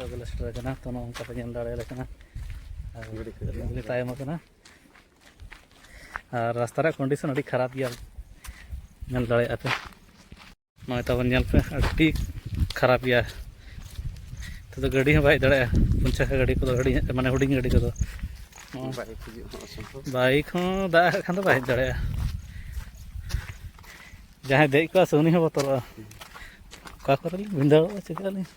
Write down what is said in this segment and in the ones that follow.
ᱜᱮᱞᱮ ᱥᱮᱴᱮᱨ ᱠᱟᱱᱟ ᱛᱚ ᱱᱚᱝᱠᱟ ᱯᱮ ᱧᱮᱞ ᱫᱟᱲᱮᱭᱟᱞᱮ ᱠᱟᱱᱟ ᱜᱟᱹᱰᱤ ᱛᱟᱭᱚᱢ ᱟᱠᱟᱱᱟ ᱟᱨ ᱨᱟᱥᱛᱟ ᱨᱮᱭᱟᱜ ᱠᱚᱱᱰᱤᱥᱚᱱ ᱟᱹᱰᱤ ᱠᱷᱟᱨᱟᱯ ᱜᱮᱭᱟ ᱧᱮᱞ ᱫᱟᱲᱮᱭᱟᱜᱼᱟ ᱯᱮ ᱱᱚᱜᱼᱚᱭ ᱛᱟᱵᱚᱱ ᱧᱮᱞ ᱯᱮ ᱟᱹᱰᱤ ᱠᱷᱟᱨᱟᱯ ᱜᱮᱭᱟ ᱱᱤᱛᱚᱜ ᱫᱚ ᱜᱟᱹᱰᱤ ᱦᱚᱸ ᱵᱟᱭ ᱦᱮᱡ ᱫᱟᱲᱮᱭᱟᱜᱼᱟ ᱯᱩᱱ ᱪᱟᱠᱟ ᱜᱟᱹᱰᱤ ᱠᱚᱫᱚ ᱢᱟᱱᱮ ᱦᱩᱰᱤᱧ ᱜᱟᱹᱰᱤ ᱠᱚᱫᱚ ᱵᱟᱭᱤᱠ ᱦᱚᱸ ᱫᱟᱜ ᱮᱜ ᱠᱷᱟᱱ ᱫᱚ ᱵᱟᱭ ᱦᱮᱡ ᱫᱟᱲᱮᱭᱟᱜᱼᱟ ᱡᱟᱦᱟᱸᱭ ᱫᱮᱡ ᱠᱚᱜᱼᱟ ᱥᱮ ᱩᱱᱤ ᱦᱚᱸ ᱵᱚᱛᱚᱨᱚᱜᱼᱟ ᱚᱠᱟ ᱠᱚᱨᱮ ᱞᱤᱧ ᱵᱷᱤᱸᱫᱟᱹᱲᱚᱜᱼᱟ ᱪᱮᱠᱟᱜ ᱟᱹᱞᱤᱧ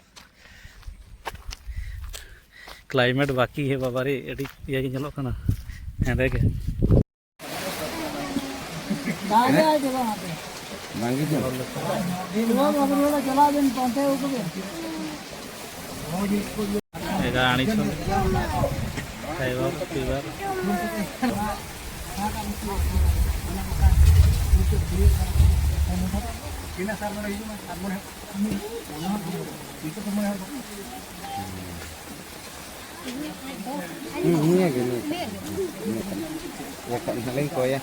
क्लाइमेट बाकी है बाबारे अड़ी ये ñeloग kana हेंदे गे दागे आ जगह वहां पे मांगी जो दिलवा बाबरोला चला देन पंते ऊपर एगा आनी छो खाइबा पीबा किना सार मन इजु सार मन इको तो मन ini gini ya kan saling kok ya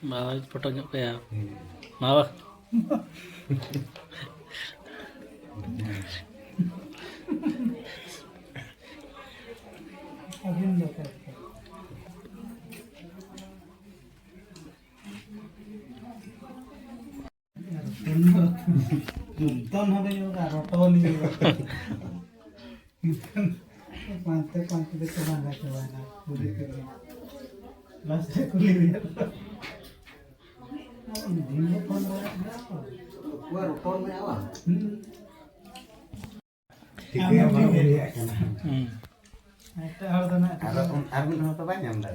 bawa foto nyok ya bawa Tunton habe yo ka roton ni yo. Pantai de kemana kemana. Kulit ke. Las kulit ya. Ini pun berapa? Gua roton me awa. tiga baru dia kana Eta hal dana. arun hoto banyak dah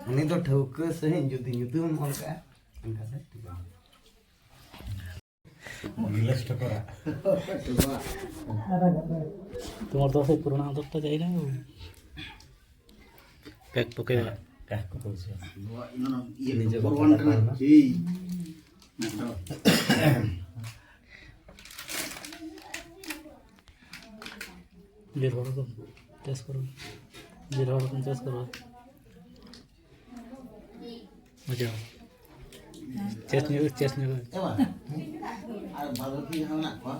ini to thauke sehing judi nyutum ol ka angka sa tiga गिलास टकरा तुम्हारे दोस्त पुराना आदत तो जाए ना pack पके का को से Ini je korban kena. Hei. Zero को टेस्ट करो जीरो को टेस्ट करो मजा चेस्ट नहीं Ewa. Ada baru ki anak kok.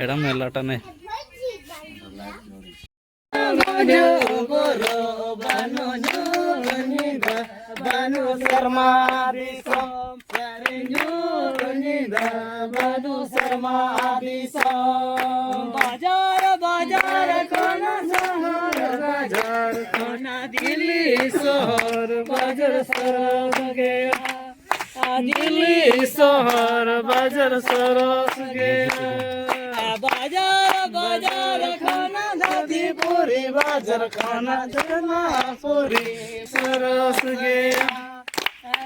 Adam मेलाटा ने Banu Sarma Disom Nyurunida Banu Sarma Disom Bajar Bajar Kona Sahar Bajar Kona Dili Sohar Bajar Saras Gaya Dili Sohar Bajar Saras Gaya Bajar Bajar Kona Dadi Puri Bajar Kona Dana Puri Saras Gaya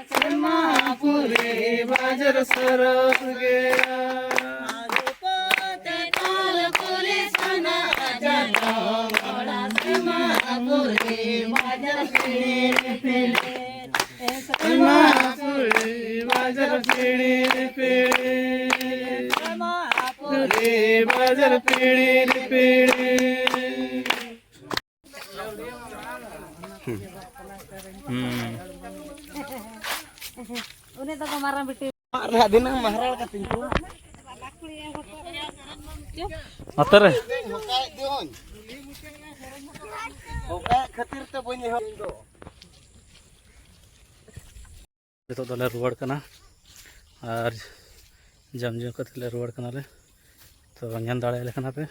Sarma Puri Bajar Saras Gaya Adupate Tal Puri Sana Jana Mora Sarma Puri Bajar Piri Piri Sarma Puri Bajar Piri Piri Sarma Puri Bajar Piri Piri Udah tak marah betul. Marah din ang mahral ka tingko. अतर Hukay diyon. Hukay khatir ta bani ho. नितो दले रुवाड़ कना और जम जम कते ले रुवाड़ कना ले तो रंजन दाड़े ले कना पे